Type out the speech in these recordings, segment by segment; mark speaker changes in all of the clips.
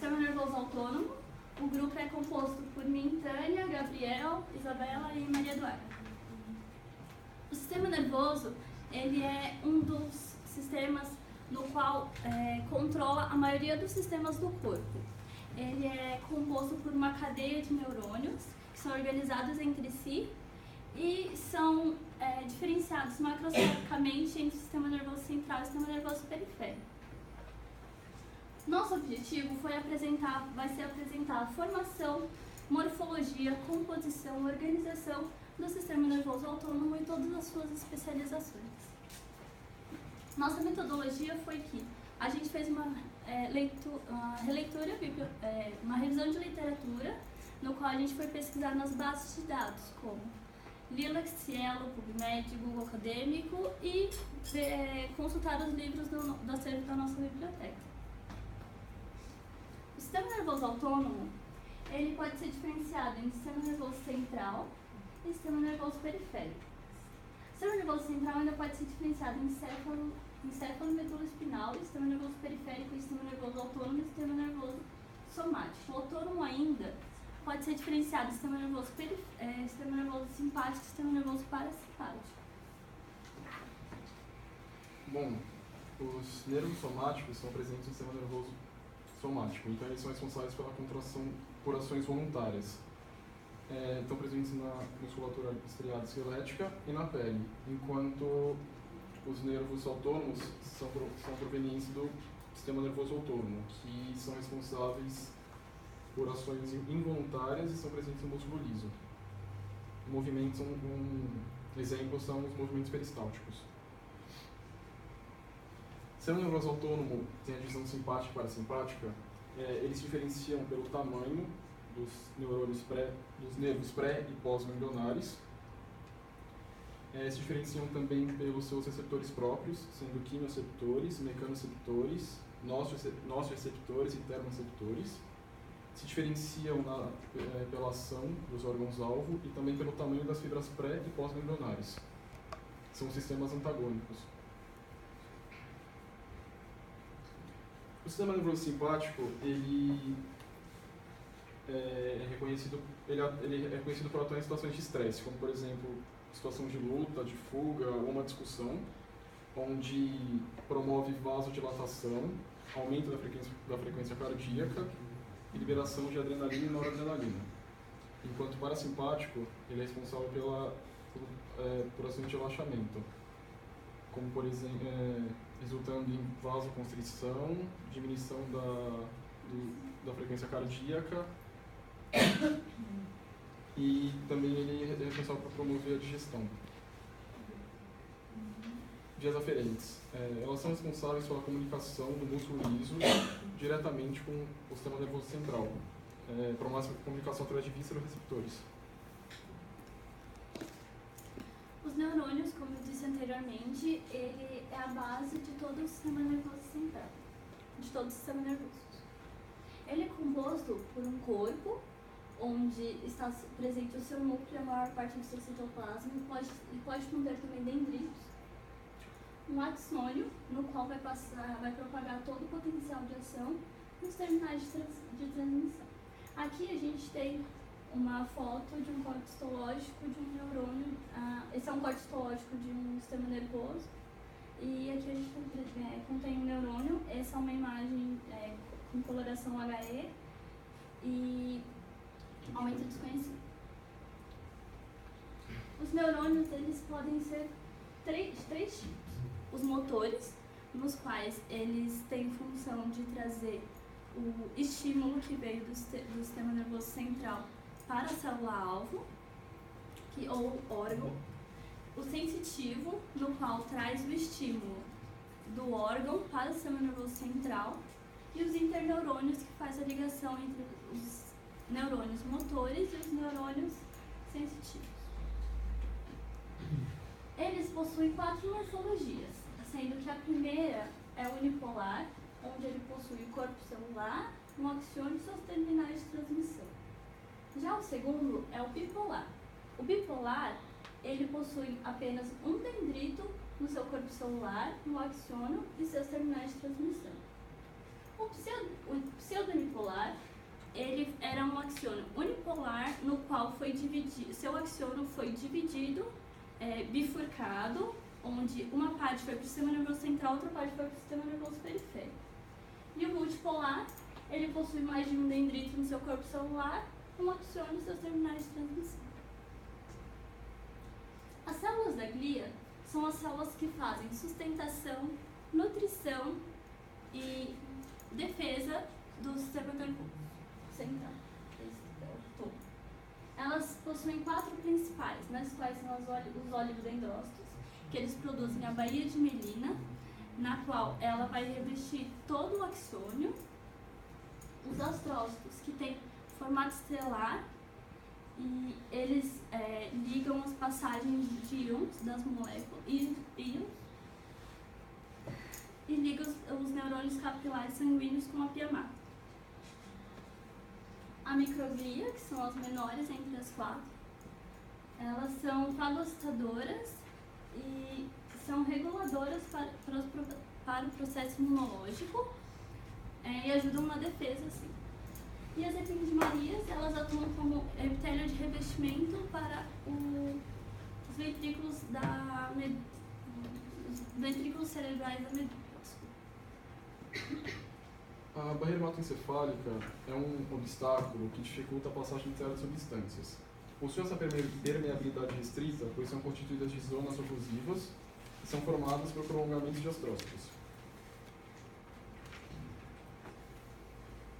Speaker 1: Sistema nervoso autônomo. O grupo é composto por mim, Tânia, Gabriel, Isabela e Maria Eduarda. O sistema nervoso, ele é um dos sistemas no qual controla a maioria dos sistemas do corpo. Ele é composto por uma cadeia de neurônios que são organizados entre si e são diferenciados macroscopicamente entre o sistema nervoso central e o sistema nervoso periférico. Nosso objetivo vai ser apresentar a formação, morfologia, composição, organização do sistema nervoso autônomo e todas as suas especializações. Nossa metodologia foi que a gente fez uma revisão de literatura, no qual a gente foi pesquisar nas bases de dados, como Lilac, Cielo, PubMed, Google Acadêmico e consultar os livros do acervo da nossa biblioteca. O sistema nervoso autônomo, ele pode ser diferenciado em sistema nervoso central e sistema nervoso periférico. O sistema nervoso central ainda pode ser diferenciado em encéfalo medula espinal, sistema nervoso periférico, sistema nervoso autônomo e sistema nervoso somático. O autônomo ainda pode ser diferenciado em sistema nervoso simpático e sistema nervoso parasimpático.
Speaker 2: Bom, os nervos somáticos estão presentes no sistema nervoso somático, então eles são responsáveis pela contração por ações voluntárias. Estão presentes na musculatura estriada esquelética e na pele, enquanto os nervos autônomos são provenientes do sistema nervoso autônomo, que são responsáveis por ações involuntárias e são presentes no músculo liso. Movimentos, exemplo são os movimentos peristálticos. O sistema nervoso autônomo tem a divisão simpática e parasimpática. Eles se diferenciam pelo tamanho dos nervos pré- e pós-ganglionares. Se diferenciam também pelos seus receptores próprios, sendo quimioreceptores, mecanoreceptores, nocioreceptores e termoreceptores. Se diferenciam pela ação dos órgãos-alvo e também pelo tamanho das fibras pré- e pós-ganglionares. São sistemas antagônicos. O sistema nervoso simpático, ele é reconhecido por atuar em situações de estresse, como por exemplo, situação de luta, de fuga ou uma discussão, onde promove vasodilatação, aumento da frequência cardíaca e liberação de adrenalina e noradrenalina. Enquanto o parasimpático, ele é responsável por ações de relaxamento, como por exemplo, resultando em vasoconstrição, diminuição da frequência cardíaca e também ele é responsável por promover a digestão. Vias aferentes. Elas são responsáveis pela comunicação do músculo liso diretamente com o sistema nervoso central. Promove a comunicação através de vísceroreceptores.
Speaker 1: Os neurônios, como eu disse anteriormente, ele é a base de todo o sistema nervoso central, de todo o sistema nervoso. Ele é composto por um corpo, onde está presente o seu núcleo, a maior parte do seu citoplasma, e pode conter também dendritos. Um axônio, no qual vai propagar todo o potencial de ação nos terminais de transmissão. Aqui a gente tem uma foto de um corte histológico de um neurônio. Esse é um corte histológico de um sistema nervoso. E aqui a gente contém um neurônio. Essa é uma imagem com coloração HE e aumento desconhecido. Os neurônios, eles podem ser de três tipos. Os motores, nos quais eles têm função de trazer o estímulo que veio do sistema nervoso central para a célula-alvo, ou órgão. O sensitivo, no qual traz o estímulo do órgão para o sistema nervoso central. E os interneurônios, que faz a ligação entre os neurônios motores e os neurônios sensitivos. Eles possuem 4 morfologias, sendo que a primeira é o unipolar, onde ele possui o corpo celular, um axiônio e seus terminais de transmissão. Já o segundo é o bipolar. O bipolar, ele possui apenas um dendrito no seu corpo celular, no axiônio e seus terminais de transmissão. O O pseudo-unipolar, ele era um axônio unipolar no qual seu axônio foi dividido, bifurcado, onde uma parte foi para o sistema nervoso central, outra parte foi para o sistema nervoso periférico. E o multipolar, ele possui mais de um dendrito no seu corpo celular, um axônio nos seus terminais de transmissão. As células da glia são as células que fazem sustentação, nutrição e defesa do sistema nervoso central. Elas possuem 4 principais, nas quais são os oligodendrócitos, que eles produzem a baía de mielina, na qual ela vai revestir todo o axônio. Os astrócitos, que têm formato estelar, e eles ligam as passagens de íons das moléculas, íons, e ligam os neurônios capilares sanguíneos com a pia mater. A microglia, que são as menores entre as 4, elas são fagocitadoras e são reguladoras para o processo imunológico e ajudam na defesa, sim. E as epidimarias, elas atuam como epitélio de revestimento para os ventrículos cerebrais da medula.
Speaker 2: A barreira hematoencefálica é um obstáculo que dificulta a passagem de certas substâncias. Possui essa permeabilidade restrita, pois são constituídas de zonas oclusivas que são formadas por prolongamentos de astrócitos.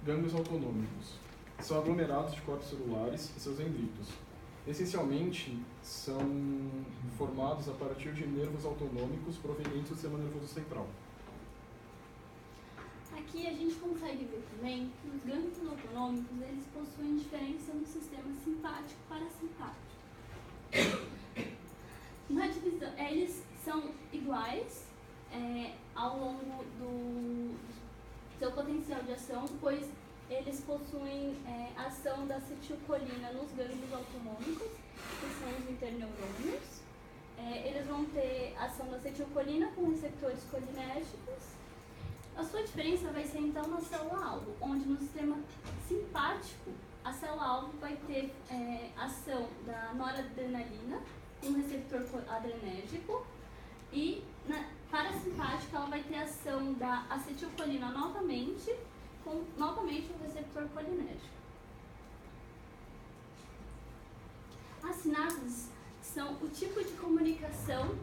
Speaker 2: Gânglios autonômicos são aglomerados de corpos celulares e seus dendritos. Essencialmente, são formados a partir de nervos autonômicos provenientes do sistema nervoso central.
Speaker 1: Aqui a gente consegue ver também que os gânglios autonômicos, eles possuem diferença no sistema simpático e parasimpático. Na divisão, eles são iguais ao longo do seu potencial de ação, pois eles possuem ação da acetilcolina nos gânglios autonômicos, que são os interneurônios. Eles vão ter ação da acetilcolina com receptores colinérgicos. A sua diferença vai ser então na célula-alvo, onde no sistema simpático a célula-alvo vai ter ação da noradrenalina, um receptor adrenérgico, e na parasimpática ela vai ter ação da acetilcolina novamente, com novamente um receptor colinérgico. As sinapses são o tipo de comunicação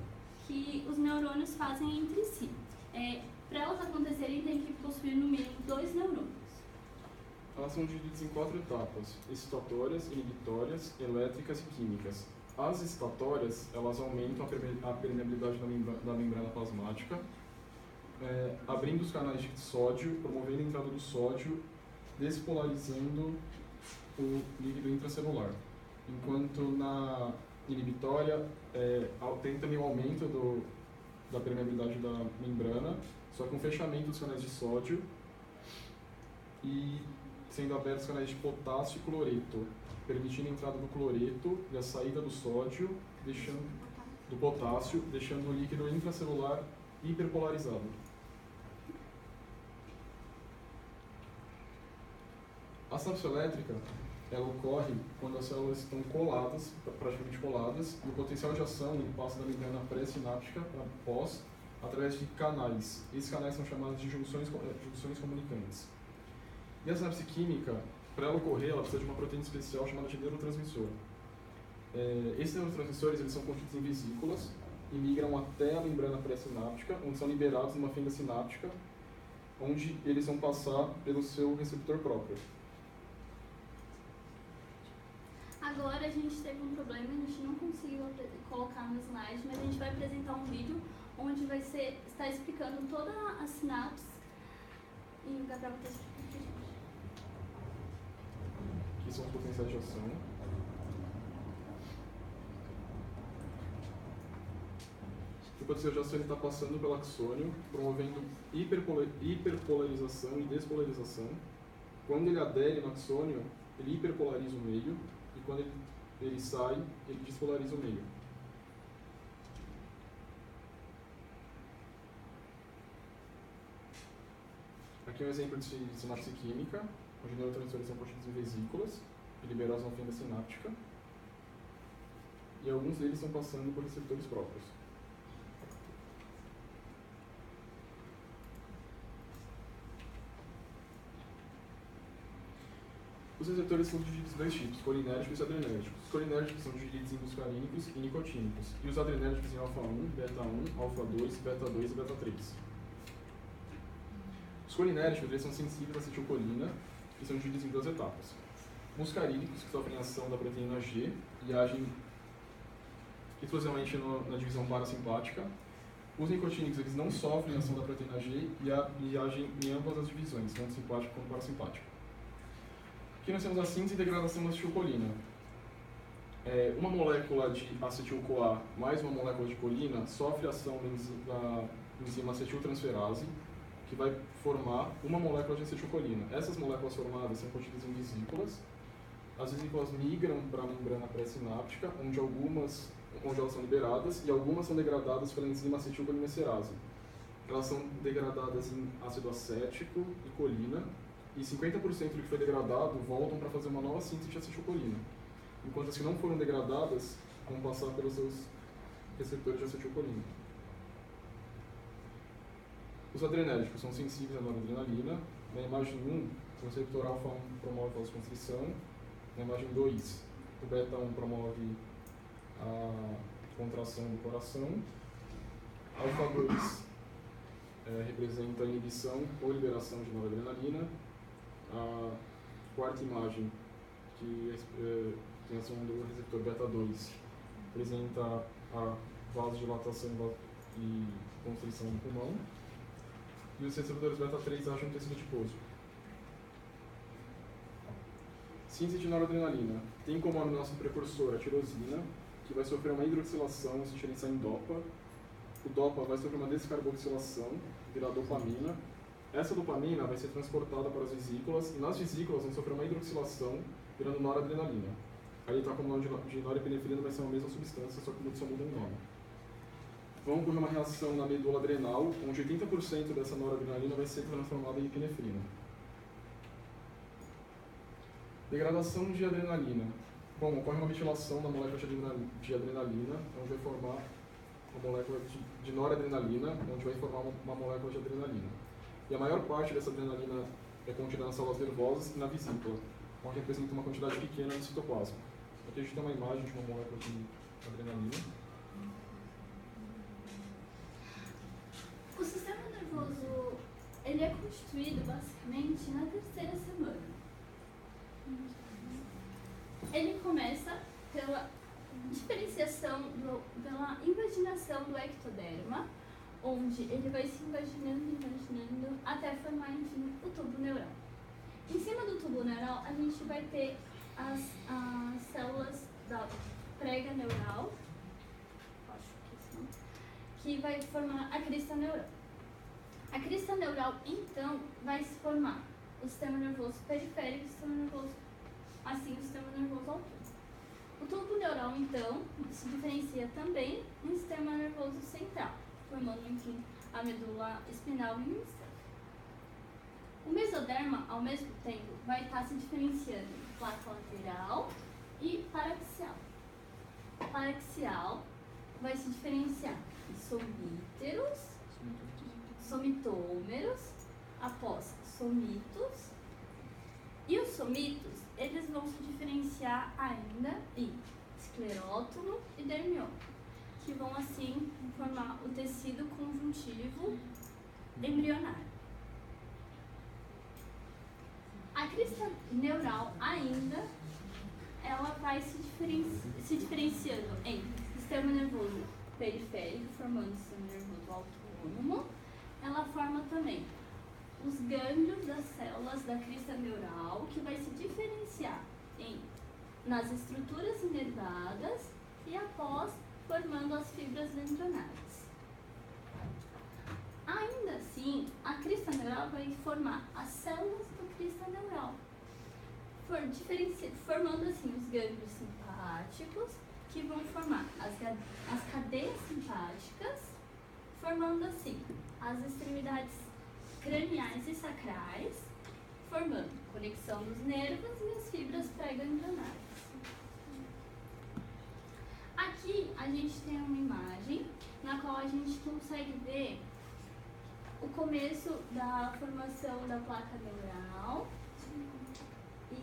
Speaker 1: que os neurônios fazem entre si. Para elas acontecerem, tem que possuir no mínimo 2 neurônios.
Speaker 2: Elas são divididas em 4 etapas: excitatórias, inibitórias, elétricas e químicas. As excitatórias, elas aumentam a permeabilidade da membrana plasmática, abrindo os canais de sódio, promovendo a entrada do sódio, despolarizando o líquido intracelular. Enquanto na inibitória, tem também o aumento da permeabilidade da membrana, só com fechamento dos canais de sódio e sendo abertos os canais de potássio e cloreto, permitindo a entrada do cloreto e a saída do sódio, do potássio, deixando o líquido intracelular hiperpolarizado. A sinapse elétrica, ela ocorre quando as células estão coladas, praticamente coladas, e o potencial de ação passa da membrana pré-sináptica para pós, através de canais. Esses canais são chamados de junções comunicantes. E a sinapse química, para ela ocorrer, ela precisa de uma proteína especial chamada de neurotransmissor. Esses neurotransmissores, eles são contidos em vesículas e migram até a membrana pré-sináptica, onde são liberados numa fenda sináptica, onde eles vão passar pelo seu receptor próprio.
Speaker 1: Agora a gente teve um problema, a gente não conseguiu colocar no slide, mas a gente vai apresentar um vídeo onde está explicando toda a sinapse e o Gabriel vai explicar pra gente.
Speaker 2: Aqui são os potenciais de ação. O potencial de ação está passando pelo axônio, promovendo hiperpolarização e despolarização. Quando ele adere no axônio, ele hiperpolariza o meio, e quando ele sai, ele despolariza o meio. Aqui Aqui é um exemplo de sinapse química, onde neurotransmissores são contidos em vesículas e liberados na fenda sináptica. E alguns deles estão passando por receptores próprios. Os receptores são divididos em dois tipos, colinérgicos e adrenérgicos. Os colinérgicos são divididos em muscarínicos e nicotínicos, e os adrenérgicos em alfa-1, beta-1, alfa-2, beta-2 e beta-3. Os colinérgicos eles são sensíveis à acetilcolina e são divididos em duas etapas. Muscarínicos, que sofrem a ação da proteína G e agem exclusivamente na divisão parasimpática. Os nicotínicos eles não sofrem a ação da proteína G e agem em ambas as divisões, tanto simpática quanto parasimpática. Aqui nós temos a síntese e degradação da acetilcolina. Uma molécula de acetil-CoA mais uma molécula de colina sofre a ação da enzima acetiltransferase, que vai formar uma molécula de acetilcolina. Essas moléculas formadas são contidas em vesículas. As vesículas migram para a membrana pré-sináptica, onde elas são liberadas, e algumas são degradadas pela enzima acetilcolinesterase. Elas são degradadas em ácido acético e colina, e 50% do que foi degradado voltam para fazer uma nova síntese de acetilcolina, enquanto as que não foram degradadas vão passar pelos seus receptores de acetilcolina. Os adrenérgicos são sensíveis à noradrenalina. Na imagem 1, o receptor alfa-1 promove a vasoconstrição. Na imagem 2, o beta-1 promove a contração do coração. Alfa-2 representa a inibição ou liberação de noradrenalina. A quarta imagem, que tem ação do receptor beta-2, representa a vasodilatação e constrição do pulmão. E os receptores beta-3 agem no tecido adiposo. Síntese de noradrenalina. Tem como aminoácido precursor a tirosina, que vai sofrer uma hidroxilação e se diferenciar em DOPA. O DOPA vai sofrer uma descarboxilação, virar dopamina. Essa dopamina vai ser transportada para as vesículas, e nas vesículas vão sofrer uma hidroxilação, virando noradrenalina. Aí está como nome de norepinefrina, vai ser a mesma substância, só que só muda o nome. Vão ocorrer uma reação na medula adrenal, onde 80% dessa noradrenalina vai ser transformada em epinefrina. Degradação de adrenalina. Bom, ocorre uma metilação da molécula de adrenalina, onde vai formar uma molécula de noradrenalina, onde vai formar uma molécula de adrenalina. E a maior parte dessa adrenalina é contida nas células nervosas e na vesícula, onde representa uma quantidade pequena no citoplasma. Aqui a gente tem uma imagem de uma molécula de adrenalina.
Speaker 1: O sistema nervoso ele é constituído basicamente na terceira semana. Ele começa pela diferenciação, pela invaginação do ectoderma, onde ele vai se invaginando até formar, enfim, o tubo neural. Em cima do tubo neural, a gente vai ter as células da prega neural, que vai formar a crista neural. A crista neural, então, vai se formar o sistema nervoso periférico e o sistema nervoso, assim, o sistema nervoso autônomo. O tubo neural, então, se diferencia também no sistema nervoso central, formando, enfim, a medula espinal e o encéfalo. O mesoderma, ao mesmo tempo, vai estar se diferenciando em placa lateral e paraxial. Paraxial vai se diferenciar em somitômeros, após somitos, e os somitos, eles vão se diferenciar ainda em esclerótomo e dermiônio, que vão assim formar o tecido conjuntivo embrionário. A crista neural ainda, ela vai se diferenciando em sistema nervoso periférico, formando o sistema nervoso autônomo. Ela forma também os gânglios das células da crista neural, que vai se diferenciar nas estruturas inervadas e após formando as fibras dendronadas. Ainda assim, a crista neural vai formar as células da crista neural, formando assim os gânglios simpáticos, que vão formar as cadeias simpáticas, formando assim as extremidades craniais e sacrais, formando conexão dos nervos e as fibras pré-ganglionares. Aqui a gente tem uma imagem na qual a gente consegue ver o começo da formação da placa neural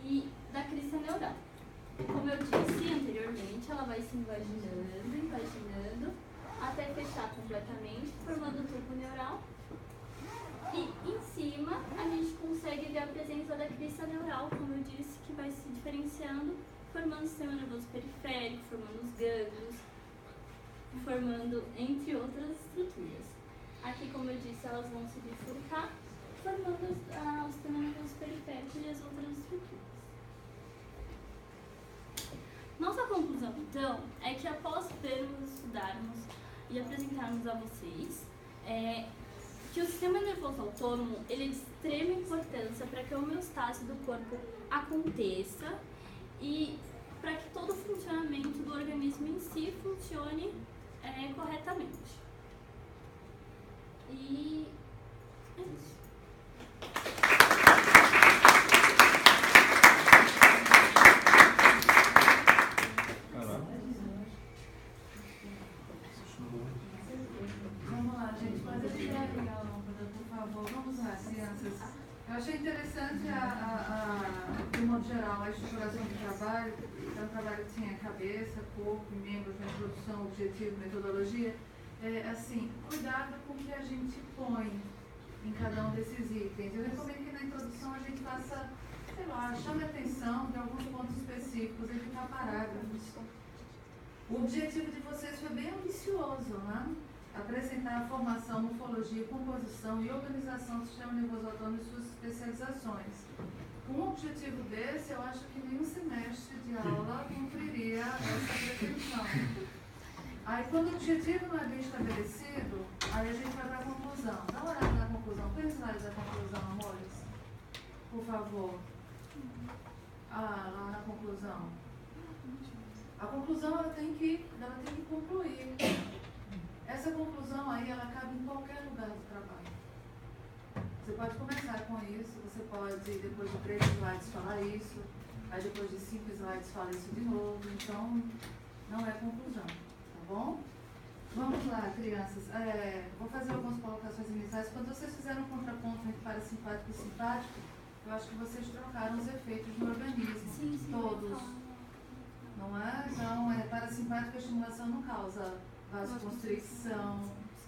Speaker 1: e da crista neural. Como eu disse anteriormente, ela vai se invaginando, até fechar completamente, formando o tubo neural. E em cima a gente consegue ver a presença da crista neural, como eu disse, que vai se diferenciando, formando o sistema nervoso periférico, formando os gânglios, formando entre outras estruturas. Aqui, como eu disse, elas vão se bifurcar, formando o sistema nervoso periférico e as outras estruturas. Nossa conclusão, então, é que após vermos, estudarmos e apresentarmos a vocês, que o sistema nervoso autônomo ele é de extrema importância para que a homeostase do corpo aconteça e para que todo o funcionamento do organismo em si funcione corretamente. E é isso.
Speaker 3: Vamos lá, gente, pode pegar a lâmpada, por favor. Vamos lá, crianças. Eu achei interessante, de modo geral, a estruturação do trabalho. É um trabalho que tinha cabeça, corpo, membros, na introdução, objetivo, metodologia. Assim, cuidado com o que a gente põe em cada um desses itens. Eu recomendo que na introdução a gente faça, sei lá, chame a atenção de alguns pontos específicos, evitar parágrafos. O objetivo de vocês foi bem ambicioso, né? Apresentar a formação, morfologia, composição e organização do sistema nervoso autônomo e suas especializações. Com um objetivo desse, eu acho que nenhum semestre de aula cumpriria essa pretensão. Aí, quando o objetivo não é bem estabelecido, aí a gente vai para a conclusão. Dá uma olhada na conclusão. Põe o slide da conclusão, amores. Por favor. Lá na conclusão. A conclusão, ela tem que concluir. Essa conclusão aí, ela cabe em qualquer lugar do trabalho. Você pode começar com isso, você pode, depois de 3 slides, falar isso, aí depois de 5 slides, falar isso de novo. Então, não é conclusão. Bom? Vamos lá, crianças. Vou fazer algumas colocações iniciais. Quando vocês fizeram um contraponto entre parasimpático e simpático, eu acho que vocês trocaram os efeitos no organismo.
Speaker 1: Sim,
Speaker 3: todos. Não é? Então, parasimpático, a estimulação não causa vasoconstricção.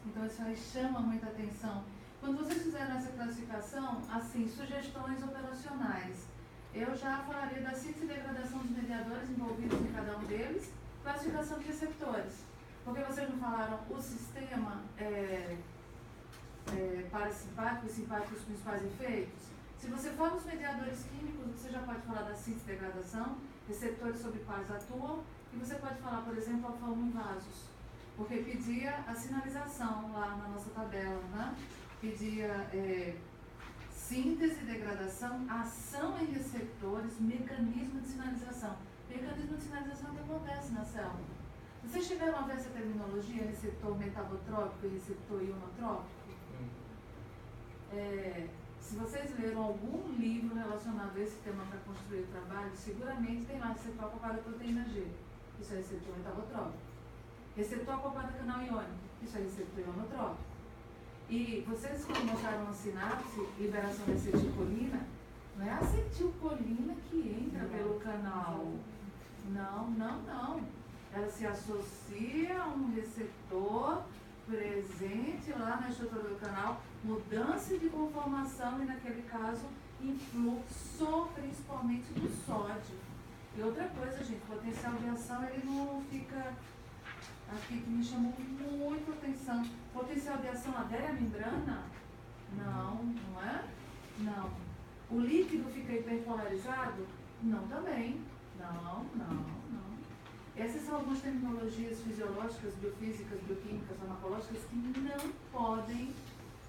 Speaker 3: Então, isso aí chama muita atenção. Quando vocês fizeram essa classificação, assim, sugestões operacionais. Eu já falaria da síntese e degradação dos mediadores envolvidos em cada um deles, classificação de receptores. Porque vocês não falaram o sistema parasimpático e simpático, os principais efeitos? Se você fala os mediadores químicos, você já pode falar da síntese e degradação, receptores sobre quais atuam, e você pode falar, por exemplo, alfa-1 em vasos. Porque pedia a sinalização lá na nossa tabela, né? Pedia síntese e degradação, ação em receptores, mecanismo de sinalização. Mecanismo de sinalização que acontece na célula. Vocês chegaram a ver essa terminologia, receptor metabotrópico e receptor ionotrópico? Se vocês leram algum livro relacionado a esse tema para construir o trabalho, seguramente tem lá receptor acoplado à proteína G. Isso é receptor metabotrópico. Receptor acoplado a canal iônico. Isso é receptor ionotrópico. E vocês, quando mostraram a sinapse, liberação de acetilcolina, não é a acetilcolina que entra pelo canal. Não. Ela se associa a um receptor presente lá na estrutura do canal, mudança de conformação e, naquele caso, influxo principalmente do sódio. E outra coisa, gente, potencial de ação, ele não fica aqui, que me chamou muito a atenção. Potencial de ação adere à membrana? Não é? Não. O líquido fica hiperpolarizado? Não também. Não. Essas são algumas terminologias fisiológicas, biofísicas, bioquímicas, farmacológicas que não podem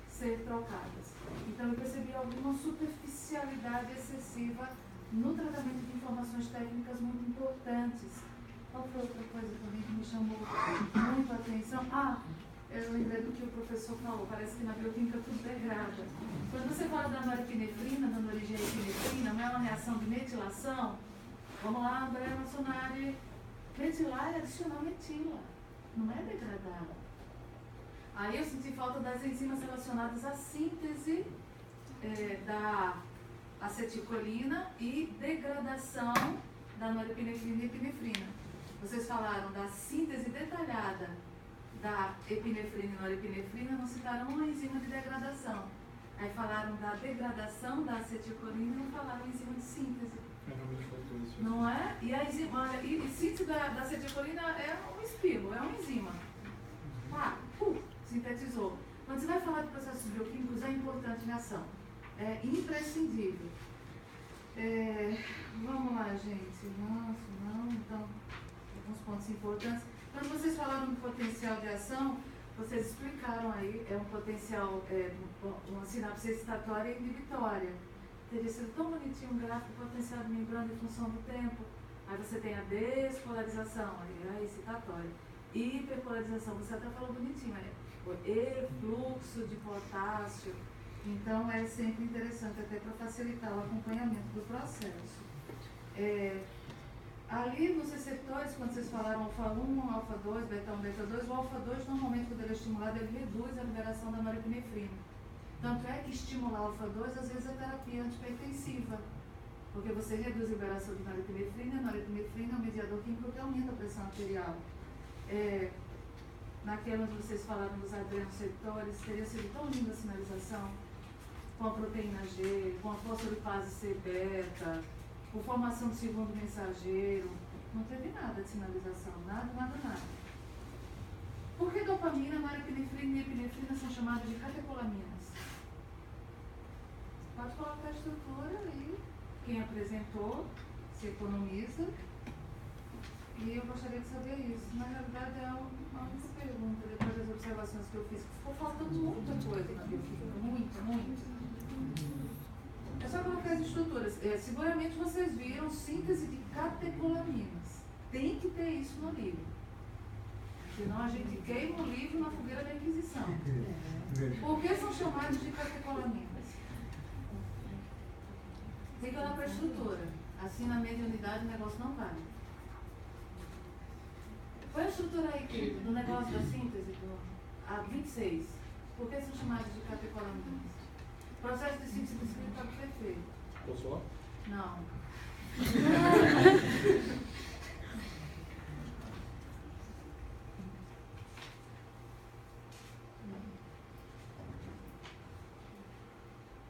Speaker 3: ser trocadas. Então eu percebi alguma superficialidade excessiva no tratamento de informações técnicas muito importantes. Qual foi outra coisa também que me chamou muito a atenção? eu lembrei do que o professor falou, parece que na bioquímica tudo degrada. Quando você fala da norepinefrina, dando origem à epinefrina, não é uma reação de metilação? Vamos lá, André Massonari. Metilar é adicionar metila, não é degradar. Aí eu senti falta das enzimas relacionadas à síntese da acetilcolina e degradação da norepinefrina e epinefrina. Vocês falaram da síntese detalhada da epinefrina e norepinefrina, não citaram uma enzima de degradação. Aí falaram da degradação da acetilcolina e não falaram enzima de síntese.
Speaker 2: Realmente faltou isso.
Speaker 3: Não é? E a enzima, e síntese da acetilcolina é um espirro, é uma enzima. Sintetizou. Quando você vai falar de processos bioquímicos, é importante a ação. É imprescindível. Vamos lá, gente. Então, alguns pontos importantes. Quando vocês falaram do potencial de ação, vocês explicaram aí, é um potencial, uma sinapse excitatória e inibitória. Teria sido tão bonitinho um gráfico, potencial de membrana em função do tempo. Aí você tem a despolarização, aí a excitatória. Hiperpolarização, você até falou bonitinho, efluxo de potássio. Então é sempre interessante, até para facilitar o acompanhamento do processo. Ali nos receptores, quando vocês falaram alfa-1, alfa-2, beta-1, beta-2, o alfa-2 normalmente quando ele é estimulado, ele reduz a liberação da norepinefrina. Tanto é que estimular alfa-2 às vezes é terapia antipertensiva, porque você reduz a liberação de norepinefrina, a norepinefrina é um mediador químico que aumenta a pressão arterial. Naquela onde vocês falaram dos adrenoceptores, teria sido tão linda a sinalização, com a proteína G, com a fosfolipase C-beta, com formação do segundo mensageiro. Não teve nada de sinalização, nada. Por que dopamina, norepinefrina e epinefrina são chamadas de catecolaminas? Pode colocar a estrutura aí, quem apresentou, se economiza. E eu gostaria de saber isso. Na realidade, é uma única pergunta, depois das observações que eu fiz. Ficou faltando muita coisa na bioquímica, muito. É só colocar as estruturas. Seguramente vocês viram síntese de catecolaminas. Tem que ter isso no livro. Senão a gente queima o livro na fogueira da Inquisição. Por que são chamados de catecolaminas? Tem que olhar para a estrutura. Assim, na mediunidade, o negócio não vai. Põe a estrutura aí, querido, do negócio da síntese, a 26. Por que são chamados de catecolaminas? O processo de síntese descrito está perfeito.
Speaker 2: Posso falar?
Speaker 3: Não.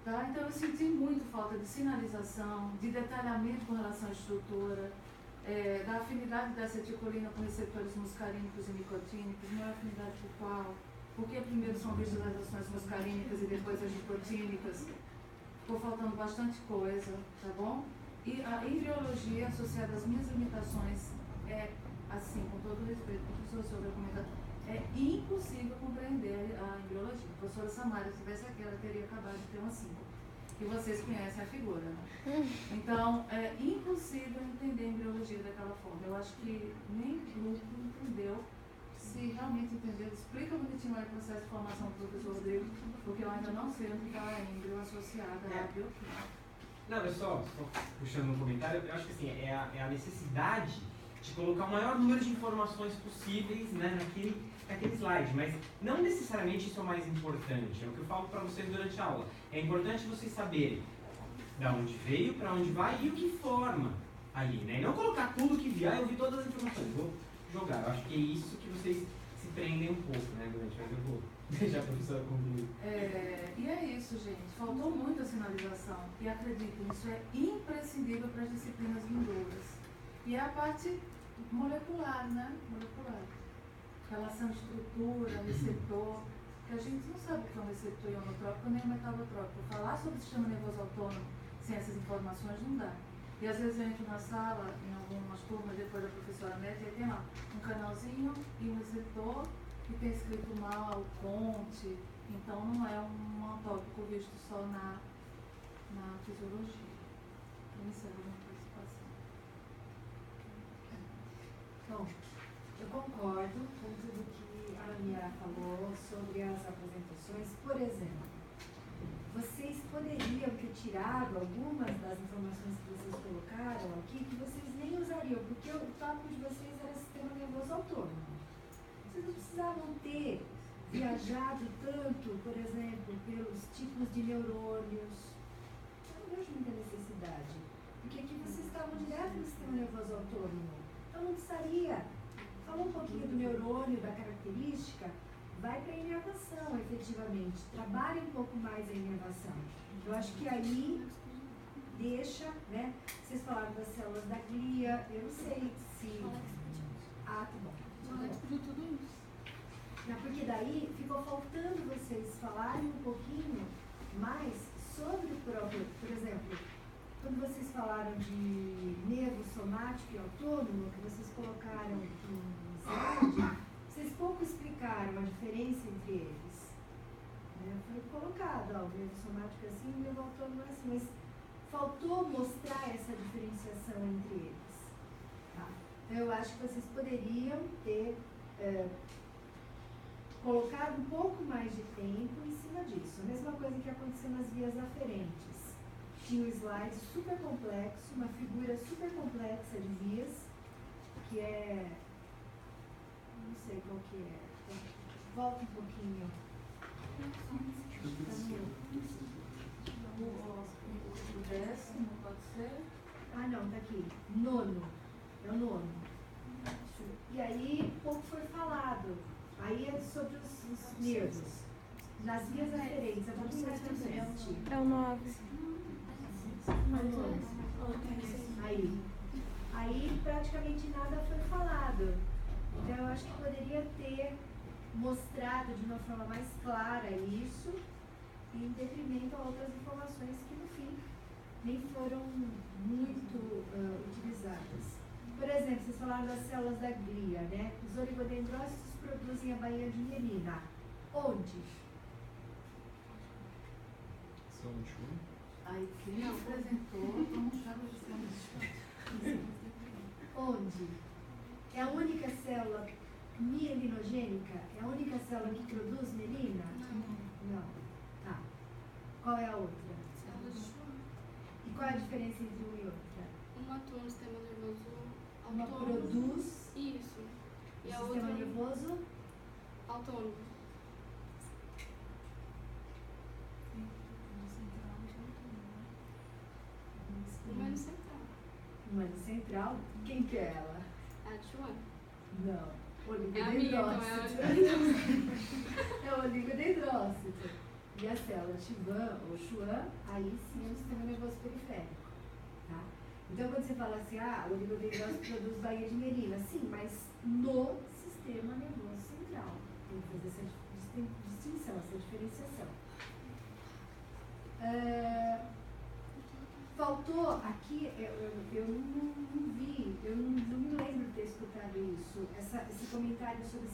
Speaker 3: Tá? Então eu senti muito falta de sinalização, de detalhamento com relação à estrutura, da afinidade da acetilcolina com receptores muscarínicos e nicotínicos, não é afinidade por qual? Porque primeiro são vistas as ações muscarínicas e depois as nicotínicas. Ficou faltando bastante coisa, tá bom? E a embriologia, associada às minhas limitações, assim, com todo respeito, professor, sobre a documentação, é impossível compreender a embriologia. A professora Samara, se estivesse aqui, ela teria acabado de ter uma 5. E vocês conhecem a figura, né? Então, é impossível entender a embriologia daquela forma. Eu acho que nem o grupo entendeu. Se realmente entendeu, explica bonitinho aí o processo de formação do professor Rodrigo, porque eu ainda não sei onde está a embrio associada à bioquímica.
Speaker 4: Não, eu só puxando um comentário, eu acho que assim, é a necessidade de colocar o maior número de informações possíveis, né, naquele slide, mas não necessariamente isso é o mais importante, é o que eu falo para vocês durante a aula. É importante vocês saberem de onde veio, para onde vai e o que forma ali, né? E não colocar tudo que vier, eu vi todas as informações, vou jogar. Eu acho que é isso que vocês se prendem um pouco, né, durante, mas eu vou deixar a professora concluir.
Speaker 3: E é isso, gente. Faltou muito a sinalização. E acreditem, isso é imprescindível para as disciplinas vindouras. E é a parte molecular, né? Molecular. Relação de estrutura, receptor, que a gente não sabe o que é um receptor ionotrópico nem um metalotrópico. Falar sobre o sistema nervoso autônomo sem essas informações não dá. E às vezes eu entro na sala, em algumas turmas, depois da professora Meta, e tem lá um canalzinho e um receptor, e tem escrito mal, ponte. Então não é um tópico visto só na fisiologia. Eu encerro a minha participação.
Speaker 5: Bom, Eu concordo com tudo que a Ania falou sobre as apresentações. Por exemplo, vocês poderiam ter tirado algumas das informações que vocês colocaram aqui que vocês nem usariam, porque o tópico de vocês era sistema nervoso autônomo. Vocês não precisavam ter viajado tanto, por exemplo, pelos tipos de neurônios. Eu não vejo muita necessidade, porque aqui vocês estavam direto no sistema nervoso autônomo. Então não precisaria. Falou um pouquinho do neurônio, da característica, vai para a inervação, efetivamente. Trabalhe um pouco mais a inervação. Eu acho que aí deixa, né? Vocês falaram das células da glia, eu não sei se... Ah, tá bom.
Speaker 1: Tudo isso.
Speaker 5: Não, porque daí ficou faltando vocês falarem um pouquinho mais sobre o próprio, por exemplo, quando vocês falaram de nervo somático e autônomo, que vocês colocaram em slide, vocês pouco explicaram a diferença entre eles. Né? Foi colocado, ó, o nervo somático é assim, o nervo autônomo é assim, mas faltou mostrar essa diferenciação entre eles. Tá? Então eu acho que vocês poderiam ter colocado um pouco mais de tempo em cima disso. A mesma coisa que aconteceu nas vias aferentes. Tinha um slide super complexo, uma figura super complexa de vias, que é... não sei qual que é. Volta um pouquinho.
Speaker 3: O décimo pode ser?
Speaker 5: Ah, não, tá aqui. Nono. É o nono. E aí, pouco foi falado. Aí é sobre os nervos. Nas vias aferentes, é um pouquinho mais pra frente.
Speaker 6: É o 9.
Speaker 5: Aí praticamente nada foi falado. Então eu acho que poderia ter mostrado de uma forma mais clara isso, em detrimento a outras informações que no fim nem foram muito utilizadas. Por exemplo, vocês falaram das células da glia, né? Os oligodendrócitos produzem a baía de mielina. Onde?
Speaker 3: Aí quem apresentou, vamos mostrar para vocês.
Speaker 5: Onde? É a única célula mielinogênica? É a única célula que produz mielina? Não. Tá. Qual é a outra?
Speaker 7: Células de Schwann.
Speaker 5: E qual é a diferença entre uma e outra?
Speaker 7: Uma atua no sistema nervoso
Speaker 5: Uma
Speaker 7: autônomo.
Speaker 5: produz
Speaker 7: Isso.
Speaker 5: o
Speaker 7: E a
Speaker 5: sistema
Speaker 7: outra
Speaker 5: nervoso?
Speaker 7: autônomo. Humano central.
Speaker 5: Humano central. Quem que é ela?
Speaker 7: A de Schwann.
Speaker 5: Não.
Speaker 7: É a minha, então
Speaker 5: Oligodendrócito. É o oligodendrócito. E a célula Schwann, ou Schwann, aí sim é o sistema nervoso periférico. Tá? Então, quando você fala assim, o oligodendrócito produz baía de mielina, sim, mas no sistema nervoso central. Tem que fazer essa distinção, essa diferenciação. Faltou aqui, eu não vi, eu não me lembro de ter escutado isso, esse comentário sobre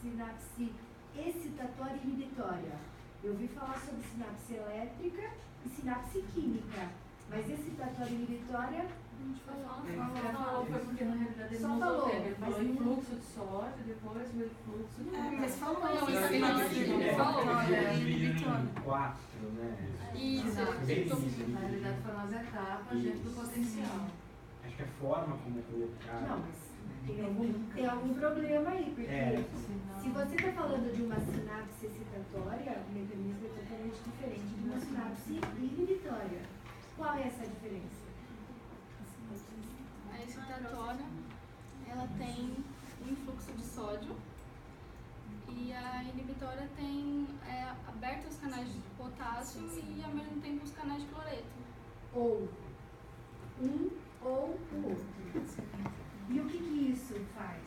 Speaker 5: sinapse excitatória e inibitória. Eu ouvi falar sobre sinapse elétrica e sinapse química, mas excitatória e inibitória, a gente vai falar.
Speaker 3: Falou, foi porque na realidade ele
Speaker 5: Só
Speaker 3: não usou
Speaker 5: falou,
Speaker 3: o termo. Ele
Speaker 5: mas
Speaker 3: falou em
Speaker 5: não-
Speaker 3: fluxo de sódio, depois veio fluxo de
Speaker 6: Mas falou
Speaker 7: Não,
Speaker 6: isso.
Speaker 7: mas
Speaker 6: Ele
Speaker 7: falou.
Speaker 6: falou.
Speaker 4: 4, né?
Speaker 7: Isso.
Speaker 4: Bem início.
Speaker 3: Na realidade foram as etapas dentro do potencial.
Speaker 4: Acho que a forma como colocar.
Speaker 5: Não, mas tem algum problema aí, porque se você está falando de uma sinapse excitatória, o mecanismo é totalmente diferente de uma sinapse inibitória. Qual é essa diferença?
Speaker 7: A excitatória, ela tem um influxo de sódio e a inibitória tem aberto os canais de potássio e ao mesmo tempo os canais de cloreto.
Speaker 5: Ou um ou o outro. E o que isso faz?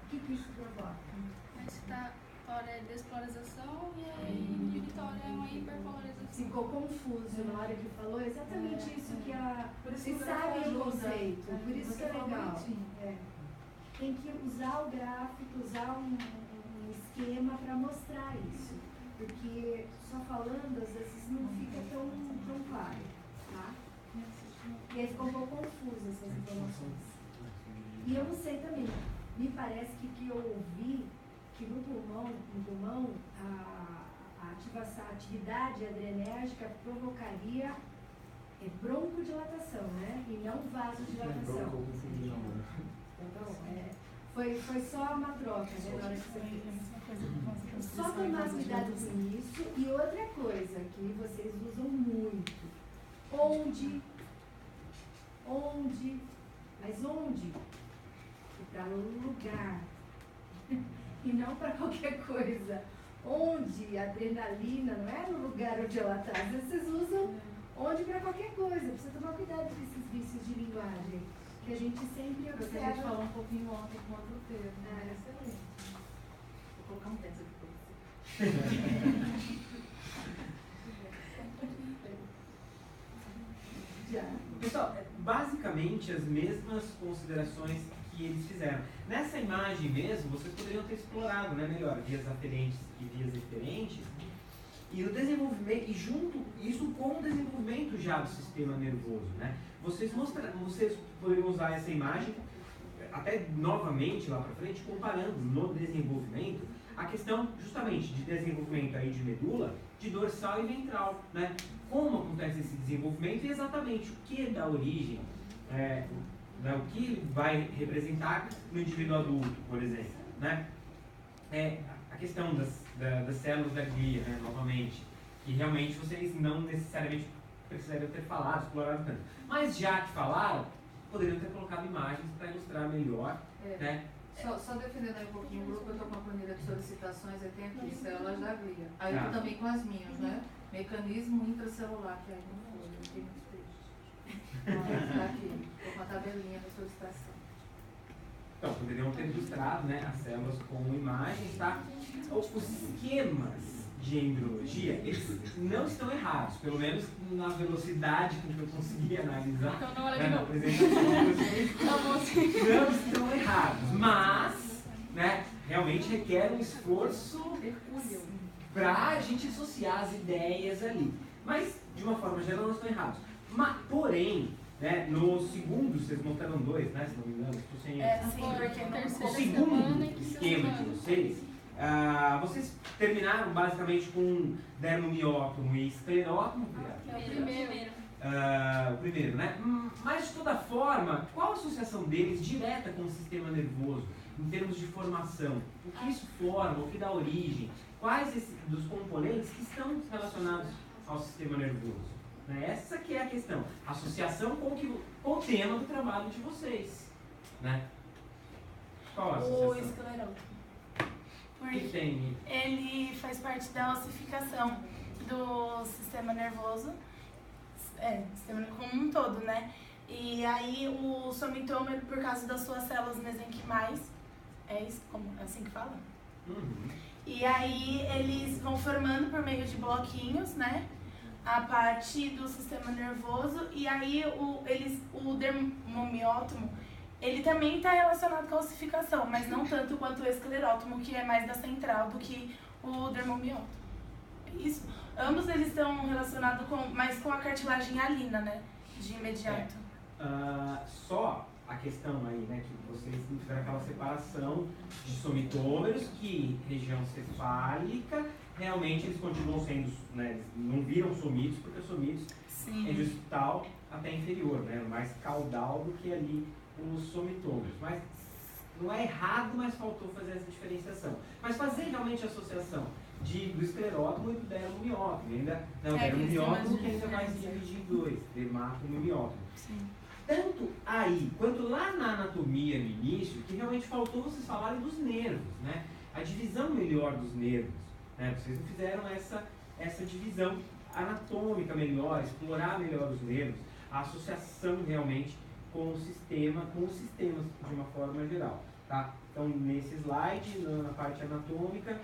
Speaker 5: O que isso provoca?
Speaker 7: A excitatória é despolarização e a inibitória é uma hiperpolarização.
Speaker 5: Ficou confuso na hora que falou exatamente isso que a...
Speaker 3: Por isso
Speaker 5: Vocês
Speaker 3: que o
Speaker 5: sabem
Speaker 3: gráfico
Speaker 5: o
Speaker 3: ajuda.
Speaker 5: conceito, por isso que é
Speaker 3: Você falou
Speaker 5: legal.
Speaker 3: bonitinho.
Speaker 5: É. Tem que usar o gráfico, usar um esquema para mostrar isso. Porque só falando, às vezes, não fica tão claro. Tá? E aí ficou um pouco confuso essas informações. E eu não sei também, me parece que eu ouvi que no pulmão a atividade adrenérgica provocaria broncodilatação, né? E não vasodilatação. Então, foi só uma troca, né? Na hora que você fez. Só tomar cuidado com isso. E outra coisa que vocês usam muito. Onde? Mas onde? Para um lugar. E não para qualquer coisa. Onde a adrenalina não é no lugar onde ela está. Às vezes vocês usam onde para qualquer coisa. Precisa tomar cuidado com esses vícios de linguagem. Que a gente sempre
Speaker 3: Porque
Speaker 5: observa.
Speaker 3: a gente falou um pouquinho ontem com outro termo. Excelente. Vou colocar um teste aqui para você.
Speaker 4: Pessoal, basicamente as mesmas considerações que eles fizeram. Nessa imagem mesmo, vocês poderiam ter explorado, né, melhor, vias aferentes e vias eferentes, e o desenvolvimento, e junto isso com o desenvolvimento já do sistema nervoso, né? Vocês poderiam usar essa imagem, até novamente lá para frente, comparando no desenvolvimento a questão justamente de desenvolvimento aí de medula, de dorsal e ventral, né? Como acontece esse desenvolvimento e exatamente o que dá origem, o que vai representar no indivíduo adulto, por exemplo, né? A questão das células da glia, né, novamente, que realmente vocês não necessariamente precisariam ter falado, explorado tanto. Mas já que falaram, poderiam ter colocado imagens para ilustrar melhor, né?
Speaker 3: Só defendendo aí um pouquinho o grupo, eu estou com a planilha de solicitações, tem aqui células da glia. Aí
Speaker 4: Tá.
Speaker 3: eu também com as minhas, né? Mecanismo intracelular, que aí não foi, eu tenho muitos textos. Então, tá aqui, estou com a tabelinha da solicitação.
Speaker 4: Então, poderiam ter ilustrado, né, as células com imagens, tá? Os esquemas de embriologia, eles não estão errados, pelo menos na velocidade com que eu consegui analisar.
Speaker 7: Então não olha de
Speaker 4: Na
Speaker 7: novo.
Speaker 4: apresentação de vocês, não estão errados, mas, né, realmente requer um esforço para a gente associar as ideias ali. Mas, de uma forma geral, não estão errados. Porém, né, no segundo, vocês montaram dois, né, se não me engano, estou sem
Speaker 7: Sim, porque
Speaker 4: o
Speaker 7: terceira semana
Speaker 4: segundo
Speaker 7: e quinta
Speaker 4: esquema de
Speaker 7: semana.
Speaker 4: vocês terminaram basicamente com dermomiótomo e esclerótomo.
Speaker 7: É o primeiro.
Speaker 4: O primeiro, né? Mas de toda forma, qual a associação deles direta com o sistema nervoso, em termos de formação? O que isso forma, o que dá origem? Quais dos componentes que estão relacionados ao sistema nervoso? Né? Essa que é a questão. Associação com o tema do trabalho de vocês. Né? Qual a associação?
Speaker 6: O esclerótomo.
Speaker 4: O que tem?
Speaker 6: Ele faz parte da ossificação do sistema nervoso, sistema como um todo, né? E aí o somitômero, por causa das suas células mesenquimais, é isso, assim que fala?
Speaker 4: Uhum.
Speaker 6: E aí eles vão formando por meio de bloquinhos, né? A parte do sistema nervoso, e aí o dermomiótomo, ele também está relacionado com a ossificação, mas não tanto quanto o esclerótomo, que é mais da central do que o dermomiótomo. Isso. Ambos eles estão relacionados mais com a cartilagem hialina, né? De imediato.
Speaker 4: Só a questão aí, né, que vocês fizeram aquela separação de somitômeros, que região cefálica, realmente eles continuam sendo, né, eles não viram somitos, porque os somitos é de hospital até inferior, né, mais caudal do que ali os somitômeros. Mas não é errado, mas faltou fazer essa diferenciação. Mas fazer realmente a associação do esclerótomo e do dermomiótomo. O dermomiótomo que ainda vai se dividir em dois, dermátomo e miótomo. Tanto aí, quanto lá na anatomia no início, que realmente faltou vocês falarem dos nervos, né? A divisão melhor dos nervos, né? Vocês não fizeram essa divisão anatômica melhor, explorar melhor os nervos, a associação realmente com os sistemas de uma forma geral, tá? Então, nesse slide, na parte anatômica,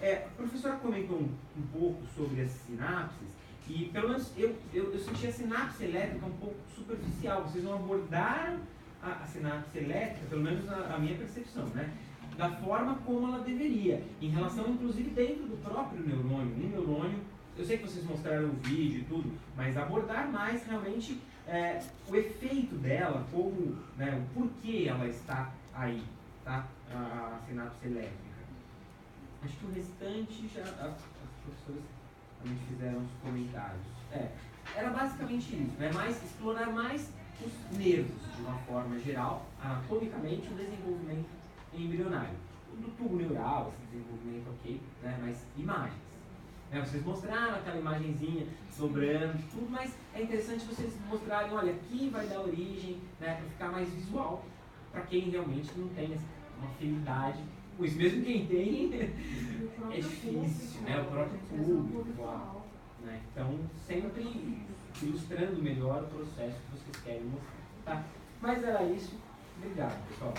Speaker 4: a professora comentou um pouco sobre as sinapses, e pelo menos eu senti a sinapse elétrica um pouco superficial. Vocês não abordaram a sinapse elétrica, pelo menos a minha percepção, né? Da forma como ela deveria, em relação, inclusive, dentro do próprio neurônio. Um neurônio, eu sei que vocês mostraram o vídeo e tudo, mas abordar mais realmente o efeito dela, como, né, o porquê ela está aí. tá? A sinapse elétrica. Acho que o restante já as professoras também fizeram os comentários. Era basicamente isso, né? Explorar mais os nervos de uma forma geral, anatomicamente, o desenvolvimento embrionário. O do tubo neural, esse desenvolvimento ok, né? Mas imagens. Vocês mostraram aquela imagenzinha sobrando, tudo, mas é interessante vocês mostrarem, olha, aqui vai dar origem, né? Para ficar mais visual, para quem realmente não tem uma afinidade com isso. Mesmo quem tem, é difícil, né? O próprio público, né? Então, sempre ilustrando melhor o processo que vocês querem mostrar, tá? Mas era isso. Obrigado, pessoal.